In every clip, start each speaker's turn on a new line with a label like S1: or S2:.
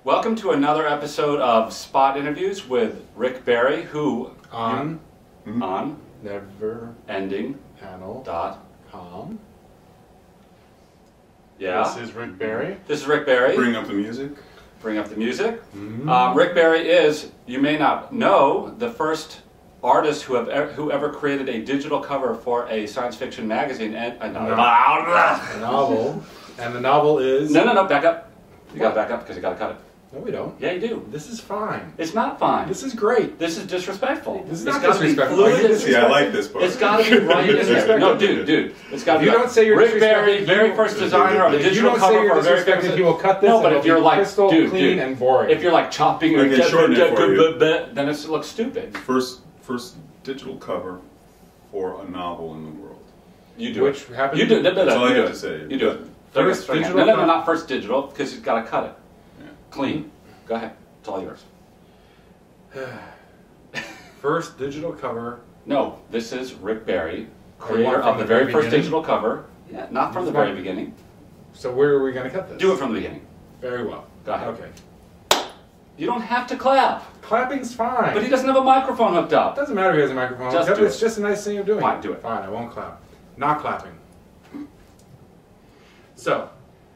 S1: Welcome to another episode of Spot Interviews with Rick Berry, who
S2: on
S1: neverendingpanel.com. Yeah.
S2: This is Rick Berry.
S1: This is Rick Berry.
S3: Bring up the music.
S1: Bring up the music. Rick Berry is, you may not know, the first artist who ever created a digital cover for a science fiction magazine and a
S2: novel. And the novel is...
S1: No, back up. You gotta back up because you gotta cut it.
S2: No, we don't.
S1: Yeah, you do.
S2: This is fine.
S1: It's not fine.
S2: This is great.
S1: This is disrespectful.
S2: This is
S1: it's
S2: not disrespectful.
S3: I like this part.
S1: It's got to be right in there. No, dude. It's got to be.
S2: You don't say you're
S1: Rick Berry, very first designer of a digital cover for a very famous.
S2: He will cut this.
S1: No, but if you're like,
S2: crystal clean and boring.
S1: If you're like chopping or then it looks stupid.
S3: First digital cover for a novel in the world.
S1: You do
S2: Which
S1: it.
S2: happened.
S1: You do.
S3: That's all I have to say.
S1: You do it.
S2: First digital.
S1: No, not first digital because you've got to cut it.
S3: Yeah.
S1: Clean. Go ahead. It's all yours.
S2: First digital cover.
S1: No, this is Rick Berry, creator of the very first digital cover. Yeah, not from the very beginning.
S2: So where are we going to cut this?
S1: Do it from the beginning.
S2: Very well.
S1: Go ahead.
S2: Okay.
S1: You don't have to clap.
S2: Clapping's fine.
S1: But he doesn't have a microphone hooked up.
S2: Doesn't matter if he has a microphone.
S1: Just do
S2: it's just a nice thing of doing.
S1: Fine, do it.
S2: Fine, I won't clap. Not clapping. So,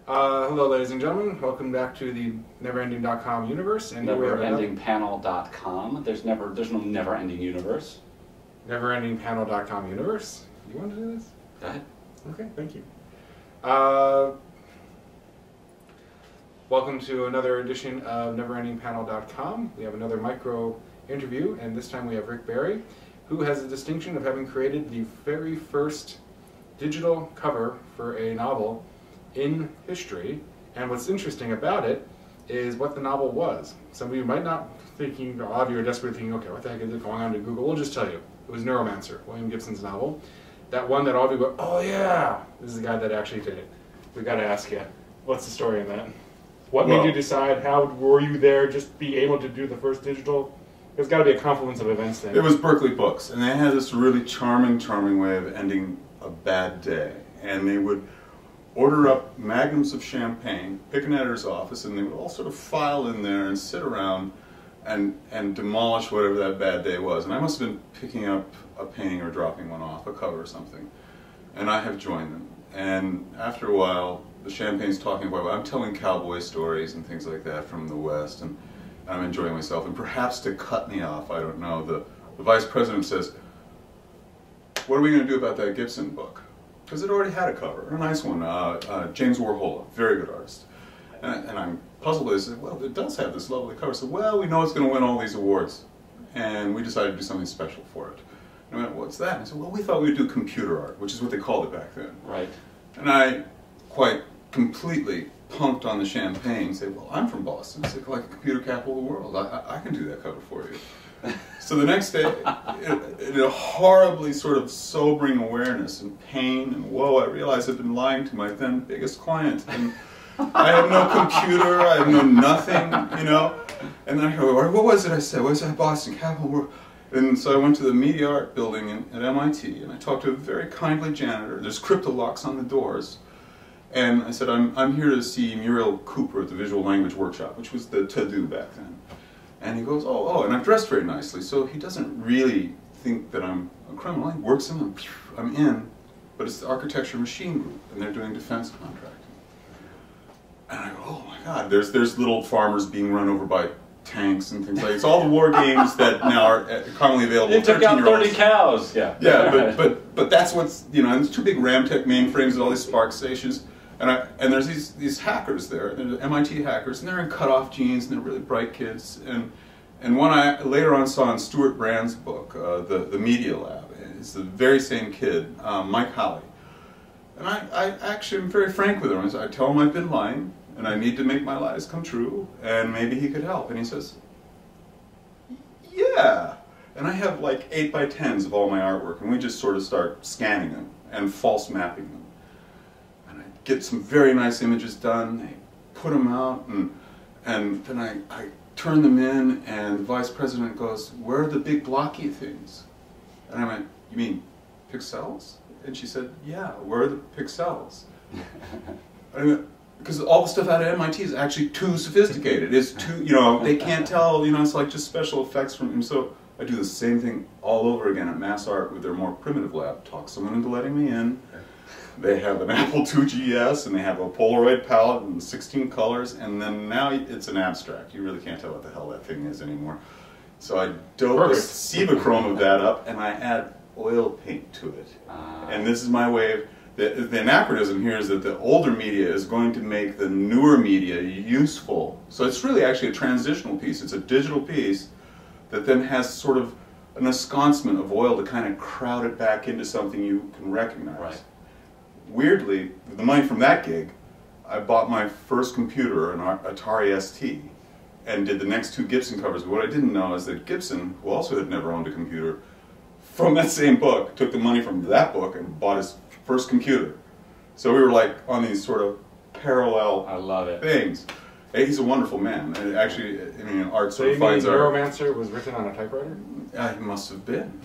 S2: hello ladies and gentlemen. Welcome back to the neverending.com universe. And
S1: Neverendingpanel.com. There's no never-ending universe.
S2: Neverendingpanel.com universe. You want to do this?
S1: Go ahead.
S2: Okay, thank you. Welcome to another edition of neverendingpanel.com. We have another micro interview, and this time we have Rick Berry, who has the distinction of having created the very first digital cover for a novel in history. And what's interesting about it is what the novel was. Some of you might not thinking, a lot of you are desperately thinking, okay, what the heck is it going on to Google? We'll just tell you. It was Neuromancer, William Gibson's novel. That one that all of you go, oh yeah, this is the guy that actually did it. We got to ask you, what's the story in that? What made you decide? How were you there? Just be able to do the first digital? There's got to be a confluence of events there.
S3: It was Berkeley Books, and they had this really charming way of ending a bad day. And they would order up magnums of champagne, pick an editor's office, and they would all sort of file in there and sit around and demolish whatever that bad day was. And I must have been picking up a painting or dropping one off, a cover or something. And I have joined them. And after a while, the champagne's talking about, I'm telling cowboy stories and things like that from the West, and I'm enjoying myself. And perhaps to cut me off, I don't know, the vice president says, what are we going to do about that Gibson book? Because it already had a cover, a nice one, James Warhol, very good artist. And I'm puzzled by this. I said, well, it does have this lovely cover. So, well, we know it's going to win all these awards. And we decided to do something special for it. And I went, what's that? And I said, well, we thought we'd do computer art, which is what they called it back then.
S1: Right.
S3: And I quite completely punked on the champagne and said, well, I'm from Boston. It's like a computer capital of the world. I can do that cover for you. So the next day, in a horribly sort of sobering awareness and pain and woe, I realized I'd been lying to my then biggest client. And I have no computer, I have no nothing, you know. And then I go, what was it I said? What was that Boston capital world? And so I went to the Media Art building at MIT, and I talked to a very kindly janitor. There's crypto locks on the doors. And I said, I'm here to see Muriel Cooper at the Visual Language Workshop, which was the to-do back then. And he goes, oh, and I'm dressed very nicely. So he doesn't really think that I'm a criminal. He works him, and I'm in. But it's the Architecture Machine Group, and they're doing defense contracting. And I go, oh my God, there's little farmers being run over by tanks and things like that. It's all the war games that now are commonly available.
S1: You took out 30 cows. Yeah.
S3: Yeah, but that's what's, you know, and there's two big Ramtech mainframes and all these Spark stations. And there's these hackers there, they're MIT hackers, and they're in cut-off jeans, and they're really bright kids. And one I later on saw in Stuart Brand's book, the Media Lab. It's the very same kid, Mike Howley. And I actually am very frank with him. I tell him I've been lying, and I need to make my lies come true, and maybe he could help. And he says, yeah. And I have like 8x10s of all my artwork, and we just sort of start scanning them and false mapping them. Get some very nice images done, they put them out, and then I turn them in, and the vice president goes, where are the big blocky things? And I went, you mean pixels? And she said, yeah, where are the pixels? I went, because all the stuff out of MIT is actually too sophisticated. It's too, you know, they can't tell, you know, it's like just special effects from, and so I do the same thing all over again at Mass Art with their more primitive lab. Talk someone into letting me in. They have an Apple II GS, and they have a Polaroid palette and 16 colors, and then now it's an abstract. You really can't tell what the hell that thing is anymore. So I dope the Cibachrome of that up, and I add oil paint to it. And this is my way of, the anachronism here is that the older media is going to make the newer media useful. So it's really actually a transitional piece. It's a digital piece that then has sort of an ensconcement of oil to kind of crowd it back into something you can recognize.
S1: Right.
S3: Weirdly, with the money from that gig, I bought my first computer, an Atari ST, and did the next 2 Gibson covers. But what I didn't know is that Gibson, who also had never owned a computer, from that same book, took the money from that book and bought his first computer. So we were like on these sort of parallel
S1: I love it.
S3: things. Hey, he's a wonderful man. And actually, I mean, art
S2: So
S3: sort
S2: you
S3: of
S2: mean
S3: finds our...
S2: Neuromancer was written on a typewriter?
S3: It must have been.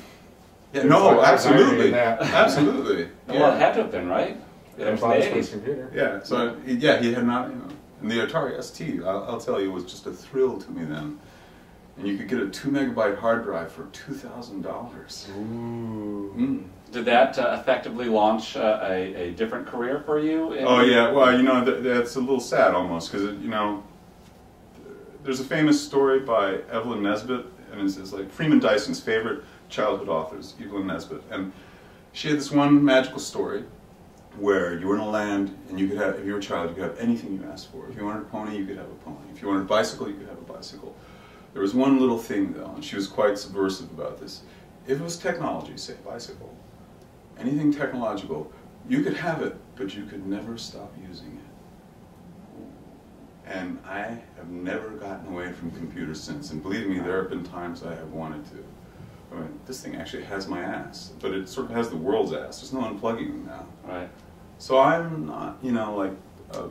S3: Yeah,
S2: There's
S3: no,
S2: like
S3: absolutely.
S2: that.
S3: Absolutely.
S1: Well, it had to have been, right? It was the
S2: bought his first
S1: 80s.
S2: computer.
S3: Yeah, so yeah, he had not, you know, and the Atari ST, I'll tell you, was just a thrill to me then. And you could get a 2 megabyte hard drive for $2,000.
S2: Ooh.
S1: Did that effectively launch a different career for you?
S3: Oh yeah, well, you know, that's a little sad almost, because, you know, there's a famous story by Evelyn Nesbit, and it's like Freeman Dyson's favorite childhood authors, Evelyn Nesbit, and she had this one magical story where you were in a land and you could have, if you were a child, you could have anything you asked for. If you wanted a pony, you could have a pony. If you wanted a bicycle, you could have a bicycle. There was one little thing though, and she was quite subversive about this. If it was technology, say a bicycle, anything technological, you could have it, but you could never stop using it. And I have never gotten away from computers since, and believe me, there have been times I have wanted to. I mean, this thing actually has my ass, but it sort of has the world's ass. There's no unplugging them now.
S1: Right.
S3: So I'm not, you know, like,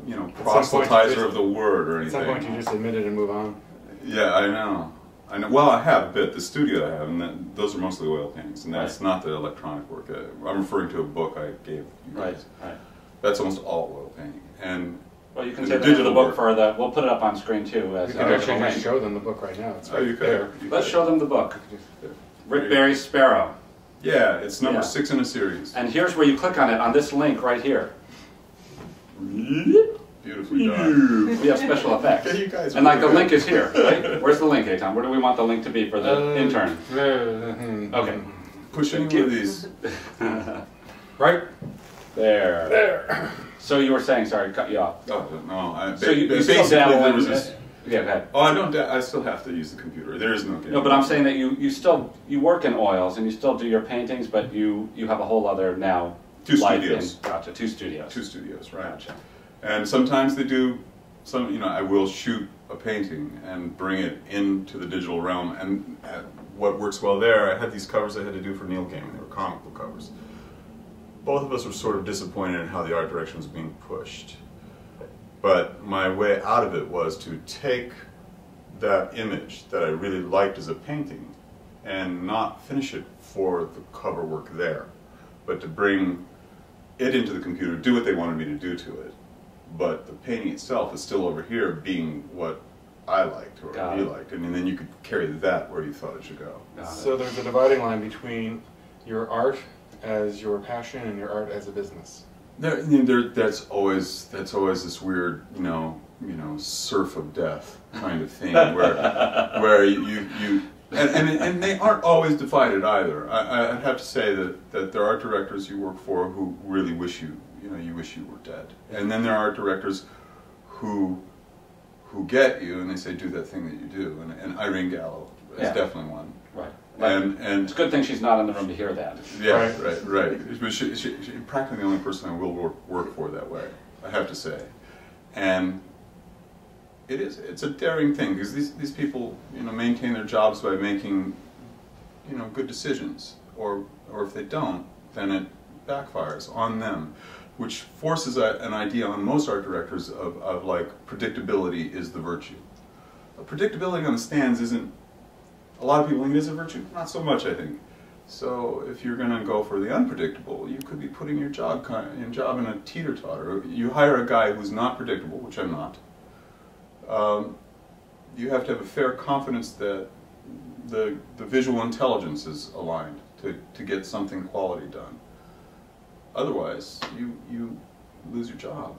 S3: you know,
S2: At some point you
S3: proselytizer
S2: just-
S3: of the word or
S2: At
S3: anything.
S2: some point you just admit it and move on.
S3: Yeah, I know. I know. Well, I have a bit. The studio I have, and those are mostly oil paintings, and that's
S1: Right.
S3: not the electronic work. I'm referring to a book I gave you
S1: Right,
S3: guys.
S1: right.
S3: That's almost all oil painting. And
S1: Well, you can
S3: And
S1: say
S3: the
S1: the name of the
S3: digital
S1: book
S3: work.
S1: for the, we'll put it up on screen too. As
S2: You can
S1: a
S2: actually
S1: link.
S2: just show them the book right now. It's
S3: oh,
S2: right
S3: you could.
S2: there.
S1: Let's show them the book. Rick Berry's Sparrow.
S3: Yeah, it's number
S1: Yeah.
S3: 6 in a series.
S1: And here's where you click on it, on this link right here.
S3: Beautifully done.
S1: We have special effects.
S3: Yeah, you guys
S1: And like the
S3: really
S1: link
S3: good.
S1: is here, right? Where's the link, Eitan? Where do we want the link to be for the intern? Okay.
S3: Push any
S1: Thank
S3: one of
S1: you.
S3: these.
S2: Right
S1: There.
S2: there.
S1: So you were saying, sorry, cut you off.
S3: Oh, no.
S1: So you still
S3: basically,
S1: dabble
S3: there
S1: in
S3: was this.
S1: yeah, go ahead.
S3: Oh, I don't. I still have to use the computer. There is no game.
S1: No, but I'm saying that you still you work in oils and you still do your paintings, but you have a whole other now
S3: 2
S1: life
S3: studios.
S1: in gotcha, 2 studios.
S3: 2 studios, right?
S1: Gotcha.
S3: And sometimes they do some. You know, I will shoot a painting and bring it into the digital realm. And what works well there, I had these covers I had to do for Neil Gaiman. They were comic book covers. Both of us were sort of disappointed in how the art direction was being pushed. But my way out of it was to take that image that I really liked as a painting and not finish it for the cover work there, but to bring it into the computer, do what they wanted me to do to it. But the painting itself is still over here being what I liked or
S1: Got
S3: he
S1: it.
S3: liked. And then you could carry that where you thought it should go.
S1: Got
S2: So there's a dividing line between your art as your passion and your art as a business.
S3: That's always this weird, you know, surf of death kind of thing where you and they aren't always divided either. I'd have to say that there are directors you work for who really wish you wish you were dead, and then there are directors who get you and they say do that thing that you do, and Irene Gallo is
S1: Yeah.
S3: definitely one.
S1: Right.
S3: And
S1: It's a good thing she's not in the room to hear that.
S3: yeah, right. But she's practically the only person I will work for that way, I have to say. And it's a daring thing because these people, maintain their jobs by making, good decisions, or if they don't, then it backfires on them, which forces an idea on most art directors of like predictability is the virtue. Predictability on the stands isn't. A lot of people think it is a virtue. Not so much, I think. So if you're going to go for the unpredictable, you could be putting your job in a teeter-totter. You hire a guy who's not predictable, which I'm not. You have to have a fair confidence that the visual intelligence is aligned to get something quality done. Otherwise, you lose your job.